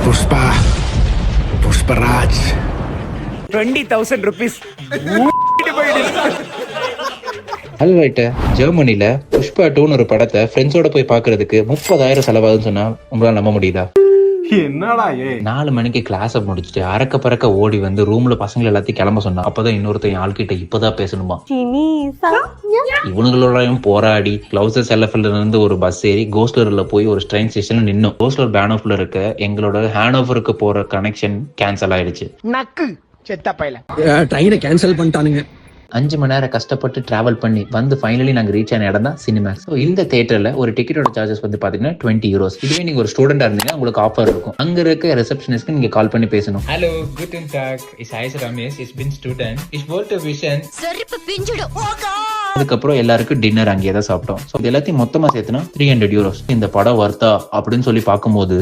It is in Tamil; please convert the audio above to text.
புஷ்பா புஷ்பராஜ் 20,000 rupees. அல்வைட்ட ஜெர்மனில புஷ்பா 2 ஒரு படத்தை ஃப்ரெண்ட்ஸோட போய் பாக்குறதுக்கு 30,000 செலவாகுதுன்னு சொன்னா உங்களால நம்ப முடியுதா? என்னடா 4 மணிக்கு கிளாஸ முடிச்சுட்டு அறக்க பறக்க ஓடி வந்து ரூம்ல பசங்க எல்லாத்தையும் கிளம்ப சொன்னா. அப்பதான் இன்னொருத்தன் ஆள்கிட்ட இப்பதான் பேசணுமா. இவனுங்களோடையும் போராடி கிளவுசஸ் எல்எஃப்ல இருந்து ஒரு பஸ் ஏறி கோஸ்லர்ல போய் ஒரு ட்ரெயின் ஸ்டேஷன்ல நின்னோம். கோஸ்லர் பேனோஃப்ல இருக்க எங்களோட ஹேனோவருக்கு போற கனெக்ஷன் கேன்சல் ஆயிடுச்சு. நக்கு செத்த பையல. ட்ரெயினை கேன்சல் பண்ணிட்டானுங்க. 5 மணி நேரம் கஷ்டப்பட்டு டிராவல் பண்ணி வந்து ஃபைனலி நாங்கள் ரீச் ஆன இடம் தான் சினிமாக்ஸ். ஸோ இந்த தேட்டரில் ஒரு டிக்கெட்டோட சார்ஜஸ் வந்து பார்த்தீங்கன்னா 20 euros. இதுவே நீங்கள் ஒரு ஸ்டூடெண்டாக இருந்தீங்கன்னா உங்களுக்கு ஆஃபர் இருக்கும். அங்கே இருக்க ரிசப்ஷனிஸ்க்கு நீங்கள் கால் பண்ணி பேசணும். Hallo, guten Tag. Ich heiße Ramesh, ich bin Student. Ich wollte wissen. அதுக்கப்புறம் எல்லாருக்கும் டின்னர் அங்கேயே தான் சாப்பிட்டோம். ஸோ இது எல்லாத்தையும் மொத்தமாக சேர்த்துனா 300 euros. இந்த படம் வர்த்தா அப்படின்னு சொல்லி பார்க்கும்போது